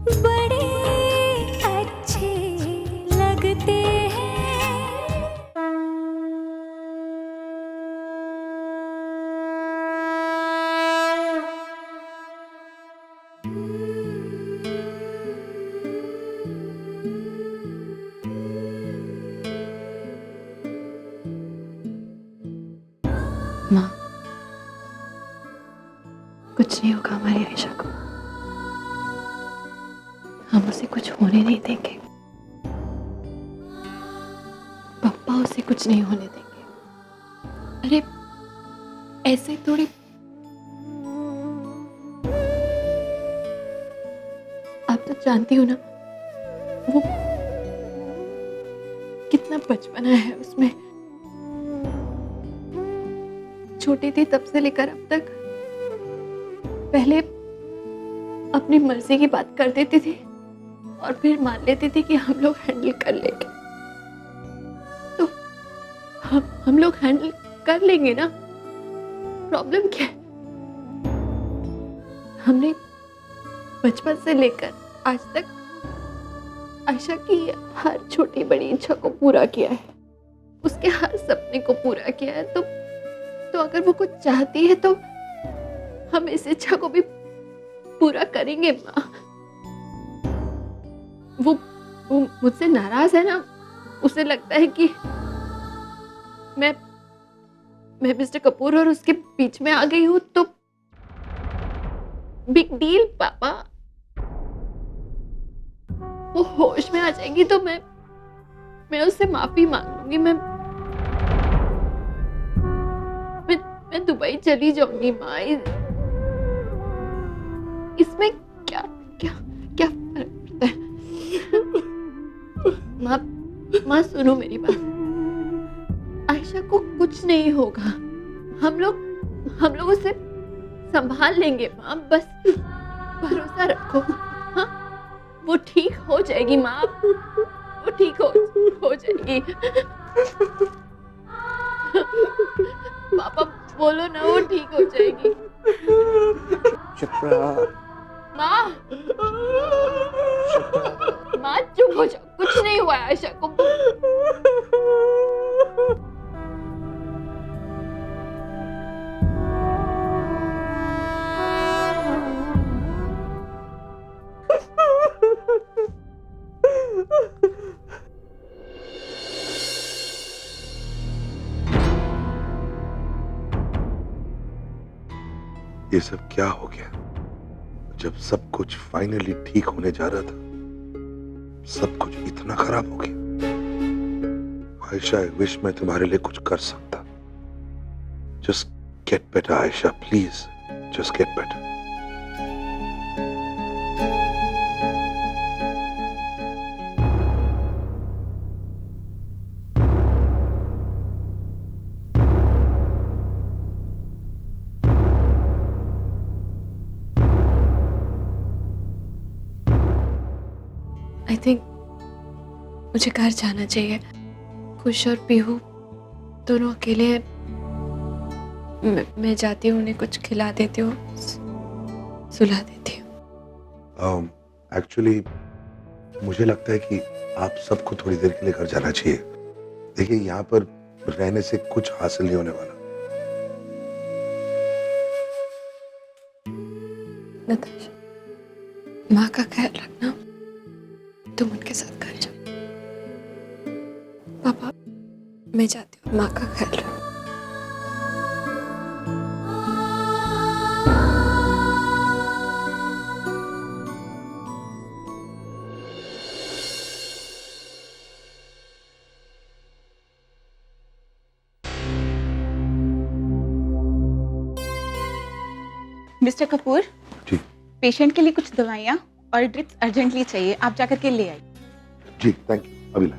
बड़े अच्छे लगते हैं। माँ, कुछ नहीं होगा हमारी आयशा को। हम उसे कुछ होने नहीं देंगे। पापा उसे कुछ नहीं होने देंगे। अरे ऐसे थोड़ी। आप तो जानती हो ना वो कितना बचपना है उसमें। छोटी थी तब से लेकर अब तक पहले अपनी मर्जी की बात कर देती थी और फिर मान लेती थी कि हम लोग हैंडल कर लेंगे। तो हम लोग हैंडल कर लेंगे ना। प्रॉब्लम क्या है? हमने बचपन से लेकर आज तक आयशा की हर छोटी बड़ी इच्छा को पूरा किया है, उसके हर सपने को पूरा किया है। तो अगर वो कुछ चाहती है तो हम इस इच्छा को भी पूरा करेंगे माँ। वो मुझसे नाराज है ना। उसे लगता है कि मैं मिस्टर कपूर और उसके बीच में आ गई हूं तो बिग डील पापा। वो होश में आ जाएगी तो मैं उससे माफी मांग लूंगी। मैं दुबई चली जाऊंगी माँ। इसमें क्या क्या क्या फर्क पड़ता है? माँ माँ सुनो मेरी बात। आयशा को कुछ नहीं होगा। हम लोग उसे संभाल लेंगे माँ। बस भरोसा रखो। हाँ, वो ठीक हो जाएगी माँ। वो ठीक हो जाएगी। पापा बोलो ना, वो ठीक हो जाएगी। शिप्रा, माँ माँ चुप हो जाओ। कुछ नहीं हुआ आयशा को। ये सब क्या हो गया? जब सब कुछ फाइनली ठीक होने जा रहा था, सब कुछ इतना खराब हो गया। आयशा, आई विश मैं तुम्हारे लिए कुछ कर सकता। Just get better Ayesha, please just get better. I think मुझे घर जाना चाहिए। खुश और पीहू दोनों अकेले हैं। मैं जाती हूँ, उन्हें कुछ खिला देती हूँ, सुला देती हूँ। एक्चुअली मुझे लगता है कि आप सबको थोड़ी देर के लिए घर जाना चाहिए। देखिए, यहाँ पर रहने से कुछ हासिल नहीं होने वाला। नताशा, माँ का ख्याल रखना। तुम उनके साथ घर जाओ। पापा, मैं जाती हूँ। माँ का ख्याल रखो। मिस्टर कपूर, जी पेशेंट के लिए कुछ दवाइयाँ और ड्रिप्स अर्जेंटली चाहिए। आप जाकर के ले आइए। जी, थैंक यू। अभी ला।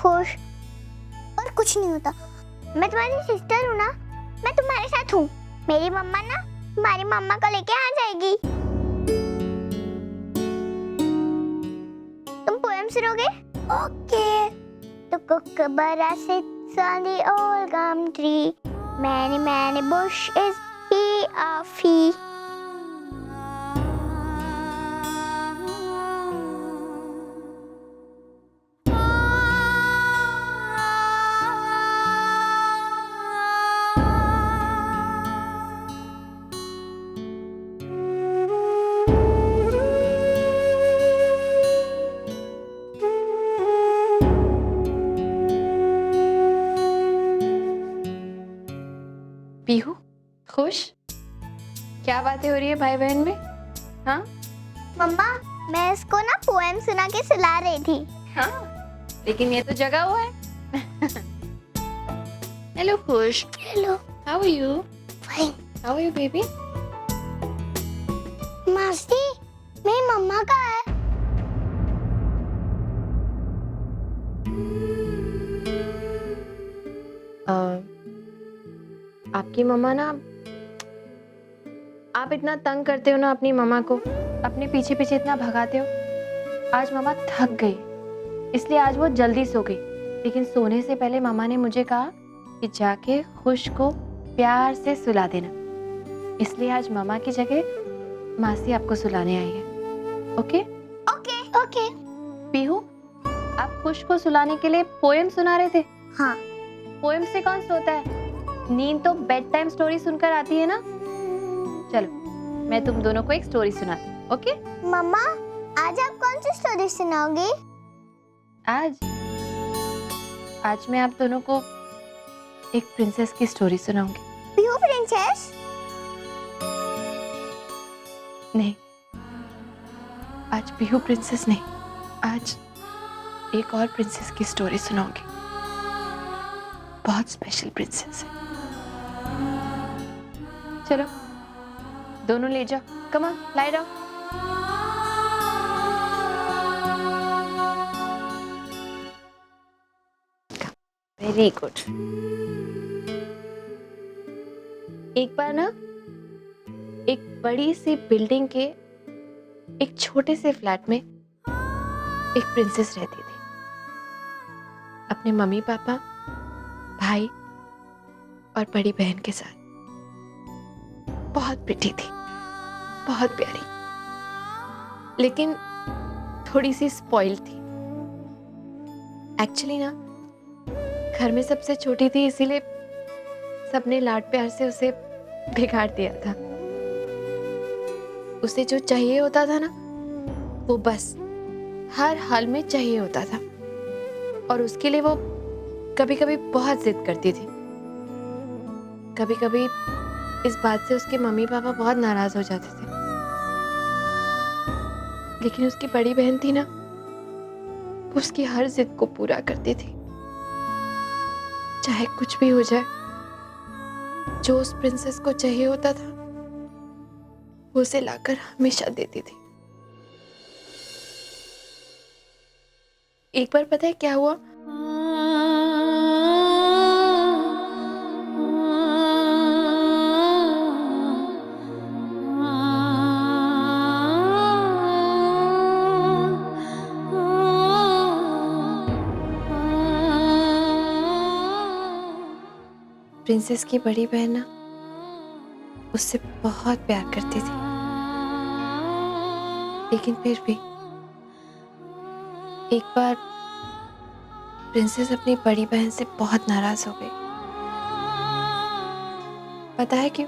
खुश और कुछ नहीं होता। मैं तुम्हारी सिस्टर हूँ ना, मैं तुम्हारे साथ हूँ। मेरी मम्मा ना तुम्हारी मम्मा को लेके आ जाएगी। तुम पोएम सुनोगे? Okay. The kookaburra sits on the old gum tree. Many, many bushes he of he. Pihu, खुश? क्या बातें हो रही है भाई बहन में? हाँ मम्मा, मैं इसको ना पोएम सुना के सुला रही थी। हाँ, लेकिन ये तो जगा हुआ है। Hello Khush, hello. How are you? Fine. How are you baby? मासी, मेरी मम्मा कहाँ है? आपकी मम्मा ना, आप इतना तंग करते हो ना अपनी मम्मा को, अपने पीछे पीछे इतना भगाते हो। आज मम्मा थक गई, इसलिए आज वो जल्दी सो गई। लेकिन सोने से पहले मम्मा ने मुझे कहा कि जाके खुश को प्यार से सुला देना, इसलिए आज मम्मा की जगह मासी आपको सुलाने आई है। Okay okay okay. पीहू, आप खुश को सुलाने के लिए पोएम सुना रहे थे? हाँ। पोएम से कौन सोता है? नींद तो बेड टाइम स्टोरी सुनकर आती है ना। चलो मैं तुम दोनों को एक स्टोरी सुनाती हूँ। ओके मम्मा, आज आप कौन सी स्टोरी सुनाओगी? आज मैं आप दोनों को एक प्रिंसेस की स्टोरी सुनाऊंगी। पीहू प्रिंसेस? नहीं, आज पीहू प्रिंसेस नहीं, आज एक और प्रिंसेस की स्टोरी सुनाऊंगी। बहुत स्पेशल प्रिंसेस है। चलो दोनों ले जाओ, come on, lie down. Very good. एक बार ना एक बड़ी सी बिल्डिंग के एक छोटे से फ्लैट में एक प्रिंसेस रहती थी, अपने मम्मी पापा, भाई और बड़ी बहन के साथ। बहुत प्रिटी थी, बहुत प्यारी, लेकिन थोड़ी सी स्पॉइल थी। एक्चुअली ना घर में सबसे छोटी थी, इसीलिए सबने लाड प्यार से उसे बिगाड़ दिया था। उसे जो चाहिए होता था ना, वो बस हर हाल में चाहिए होता था, और उसके लिए वो कभी कभी बहुत जिद करती थी। कभी कभी इस बात से उसके मम्मी पापा बहुत नाराज हो जाते थे। लेकिन उसकी बड़ी बहन थी ना, वो उसकी हर जिद को पूरा करती थी। चाहे कुछ भी हो जाए, जो उस प्रिंसेस को चाहिए होता था वो उसे लाकर हमेशा देती थी। एक बार पता है क्या हुआ? प्रिंसेस की बड़ी बहन ना उससे बहुत प्यार करती थी, लेकिन फिर भी एक बार प्रिंसेस अपनी बड़ी बहन से बहुत नाराज हो गई। पता है क्यों?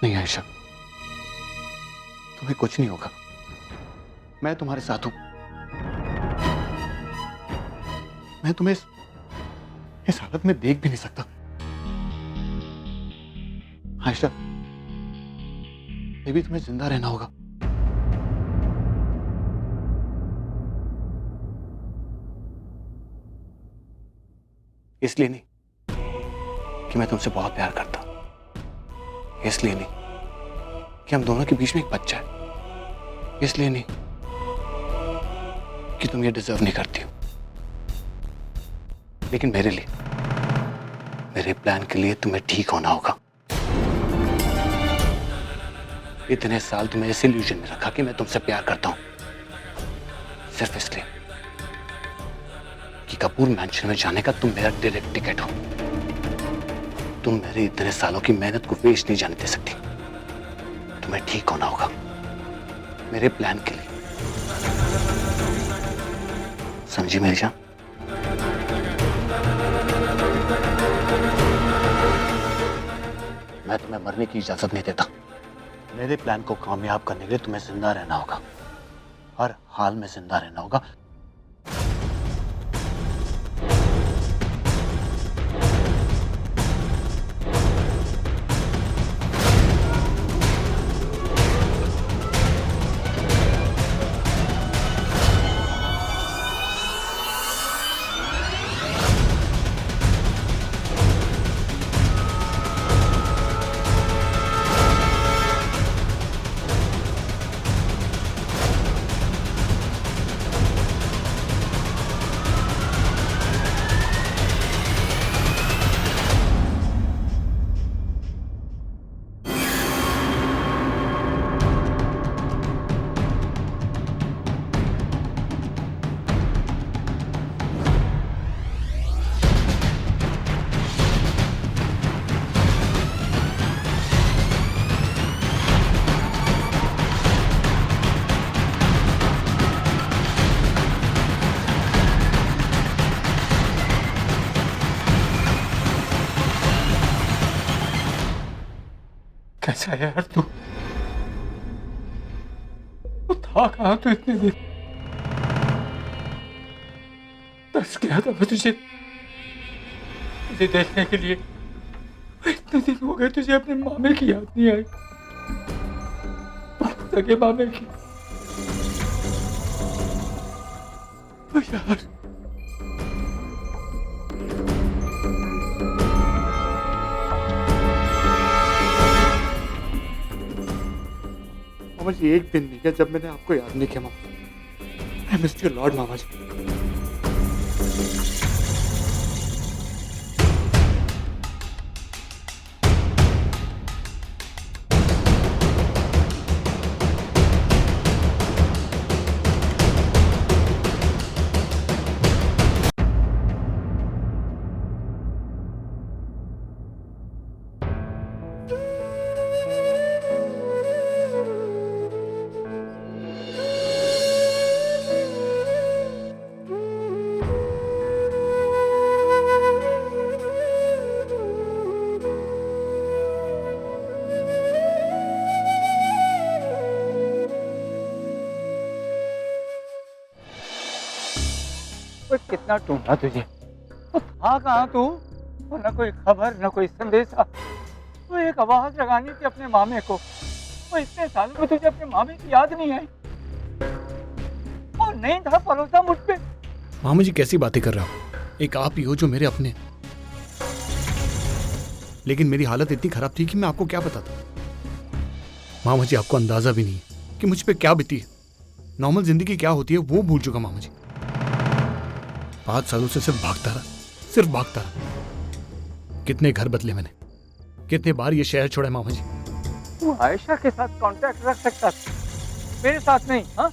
नहीं आयशा, तुम्हें कुछ नहीं होगा, मैं तुम्हारे साथ हूं। मैं तुम्हें इस हालत में देख भी नहीं सकता। आयशा, बेबी तुम्हें जिंदा रहना होगा। इसलिए नहीं कि मैं तुमसे बहुत प्यार करता, इसलिए नहीं कि हम दोनों के बीच में एक बच्चा है, इसलिए नहीं कि तुम ये डिजर्व नहीं करती हो, लेकिन मेरे लिए, मेरे प्लान के लिए तुम्हें ठीक होना होगा। इतने साल तुम्हें इस इल्यूजन में रखा कि मैं तुमसे प्यार करता हूं, सिर्फ इसलिए कि कपूर मैंशन में जाने का तुम मेरा डायरेक्ट टिकट हो। तुम मेरे इतने सालों की मेहनत को वेस्ट नहीं जाने दे सकती। तुम्हें ठीक होना होगा मेरे प्लान के लिए, समझी मेरी जान? मैं तुम्हें मरने की इजाजत नहीं देता। मेरे प्लान को कामयाब करने के लिए तुम्हें जिंदा रहना होगा, हर हाल में जिंदा रहना होगा। कैसा है यार तू था कहाँ तू इतने दिन? तरस गया था मैं तुझे देखने के लिए। इतने दिन हो गए तुझे अपने मामे की याद नहीं आई, सगे मामे की। यार मामा जी, एक दिन नहीं गया जब मैंने आपको याद नहीं किया मामा। आई मिस्ड यू लॉर्ड मामा जी। कितना ढूंढा तुझे, तो था कहाँ तू? न कोई खबर न कोई संदेशा। तो एक आवाज लगानी थी अपने मामे को। वो इतने सालों में तुझे अपने मामे की याद नहीं आई और नहीं था भरोसा मुझ पे? मामा जी कैसी बातें कर रहा हो? एक आप ही हो जो मेरे अपने। लेकिन मेरी हालत इतनी खराब थी कि मैं आपको क्या बताता। मामा जी आपको अंदाजा भी नहीं है कि मुझ पे क्या बीती है। नॉर्मल जिंदगी क्या होती है वो भूल चुका मामा जी। 5 सालों से सिर्फ भागता रहा, सिर्फ भागता रहा। कितने घर बदले मैंने, कितने बार ये शहर छोड़ा मामा जी। तू आयशा के साथ कांटेक्ट रख सकता था, मेरे साथ नहीं। हाँ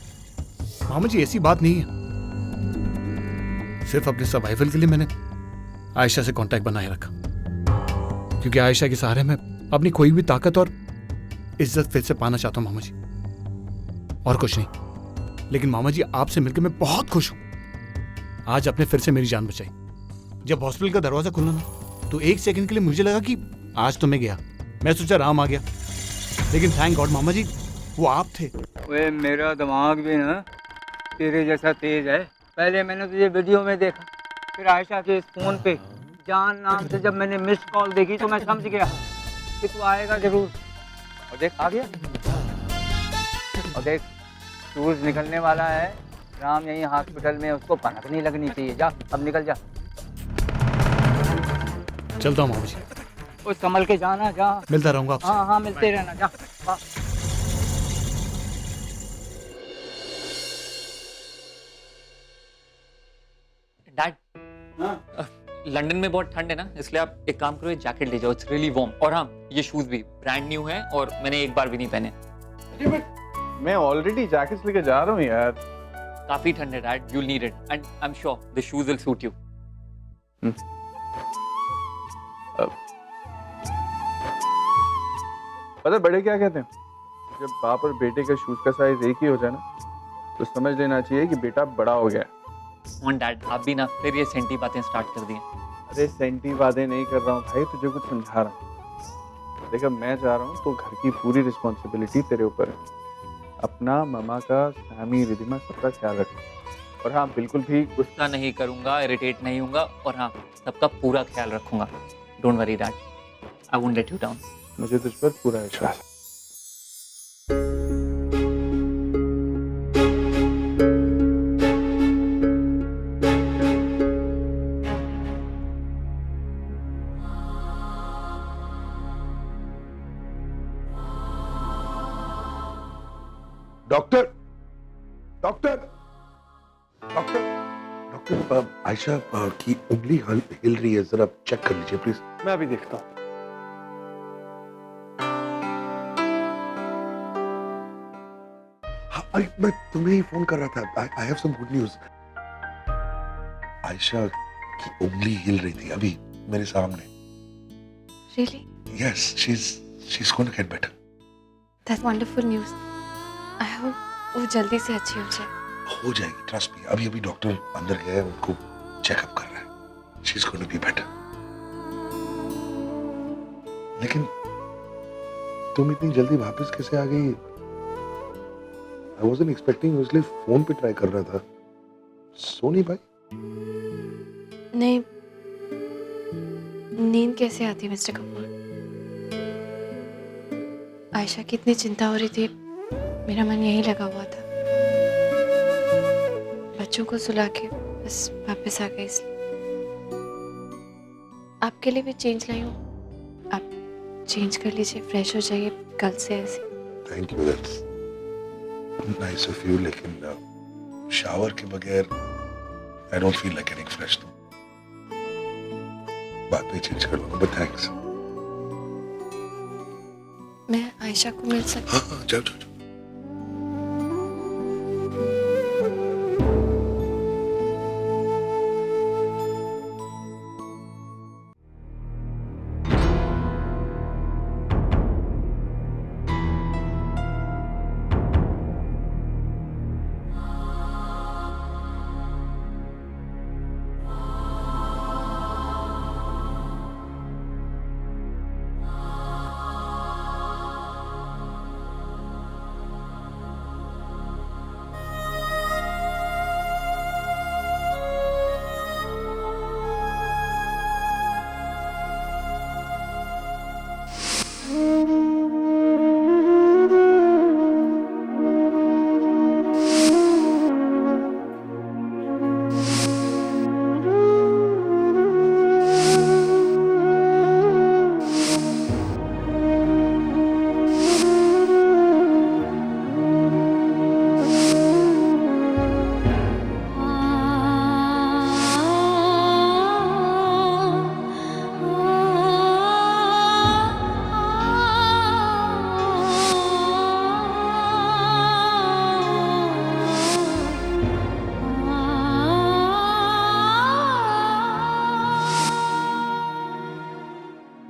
मामा जी ऐसी बात नहीं है। सिर्फ अपने सर्वाइवल के लिए मैंने आयशा से कांटेक्ट बनाए रखा, क्योंकि आयशा के सहारे मैं अपनी खोई हुई ताकत और इज्जत फिर से पाना चाहता हूं मामा जी, और कुछ नहीं। लेकिन मामा जी आपसे मिलकर मैं बहुत खुश हूं। आज आपने फिर से मेरी जान बचाई। जब हॉस्पिटल का दरवाजा खुला ना तो 1 सेकंड के लिए मुझे लगा कि आज तो मैं गया। मैं सोचा राम आ गया, लेकिन थैंक गॉड मामा जी वो आप थे। ओए मेरा दिमाग भी ना तेरे जैसा तेज है। पहले मैंने तुझे वीडियो में देखा, फिर आयशा के इस फोन पे जान नाम से जब मैंने मिस कॉल देखी तो मैं समझ गया कि तू आएगा जरूर। और देख आ गया। और देख शूज निकलने वाला है। राम यहीं हॉस्पिटल में, उसको पनक नहीं लगनी चाहिए। जा अब निकल जा। चलता हूँ मामा जी। ओ संभल के जाना, जा। मिलता रहूंगा आपसे। हाँ हाँ मिलते रहना, जा। हाँ। डैड, लंदन में बहुत ठंड है ना, इसलिए आप एक काम करो, ये जैकेट ले जाओ, इट्स रियली वार्म। और हाँ, ये शूज भी ब्रांड न्यू है और मैंने एक बार भी नहीं पहने। मैं ऑलरेडी जैकेट्स लेके जा रहा हूँ यार। काफी ठंड है dad, you'll need it and I'm sure the shoes will suit you. पता है बड़े क्या कहते हैं, जब बाप और बेटे का शूज का साइज एक ही हो जाए ना तो समझ लेना चाहिए कि बेटा बड़ा हो गया है। On डैड, आप भी ना फिर ये सेंटी बातें स्टार्ट कर दी हैं। अरे सेंटी बातें नहीं कर रहा हूँ भाई, तुझे कुछ समझा रहा हूँ। देखा मैं जा रहा हूँ तो घर की पूरी रिस्पॉन्सिबिलिटी तेरे ऊपर है। अपना, मामा का, सैमी, रिधिमा सबका ख्याल रखना। और हाँ बिल्कुल भी गुस्सा नहीं करूंगा, इरिटेट नहीं होऊंगा और हाँ सबका पूरा ख्याल रखूंगा। Don't worry dad, I won't let you down. मुझे तुझ पर पूरा विश्वास है। Doctor doctor doctor doctor Ayesha की उंगली हिल रही है, जरा चेक कर लीजिए प्लीज। मैं अभी देखता हूँ। हाँ, मैं तुम्हें ही फोन कर रहा था। I have some good news. Ayesha की उंगली हिल रही थी अभी मेरे सामने। Really? Yes, she's going to get better. That's wonderful news. I hope वो जल्दी से अच्छी हो जाए। हो जाएगी, ट्रस्ट मी। अभी अभी डॉक्टर अंदर गया है, उनको चेकअप कर रहा है। She's going to be better. लेकिन तुम इतनी जल्दी वापस कैसे आ गई? I wasn't expecting you, इसलिए फोन पे ट्राई कर रहा था। सो नहीं पाई? नहीं, नींद कैसे आती है मिस्टर कपूर? आयशा की इतनी चिंता हो रही थी, मेरा मन यही लगा हुआ था। बच्चों को सुला के बस वापस आ गई इसलिए। आपके लिए भी चेंज लाई हूँ, आप चेंज कर लीजिए, फ्रेश हो जाइए कल से ऐसे। Thank you, that's nice of you, लेकिन शावर के बगैर I don't feel like getting fresh. बात में चेंज कर लूंगा, बट थैंक्स। मैं आयशा को मिल सकती? हाँ, जाओ जाओ।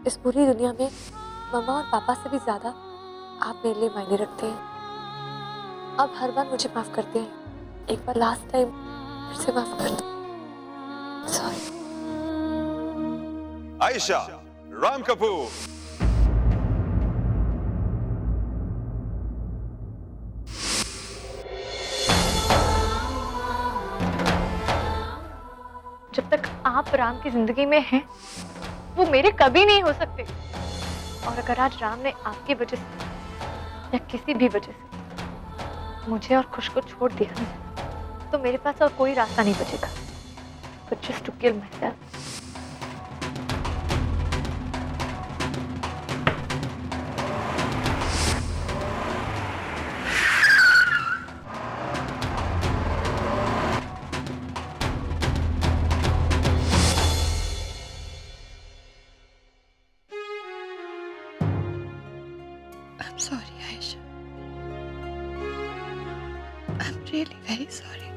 इस पूरी दुनिया में मम्मा और पापा से भी ज्यादा आप मेरे लिए मायने रखते हैं। आप हर बार मुझे माफ करते हैं, एक बार लास्ट टाइम फिर से माफ कर दो। सॉरी। आयशा, राम कपूर। आप राम की जिंदगी में हैं, वो मेरे कभी नहीं हो सकते। और अगर आज राम ने आपकी वजह से या किसी भी वजह से मुझे और खुश को छोड़ दिया तो मेरे पास और कोई रास्ता नहीं बचेगा but just to kill myself. I'm sorry, Aisha. I'm really very sorry.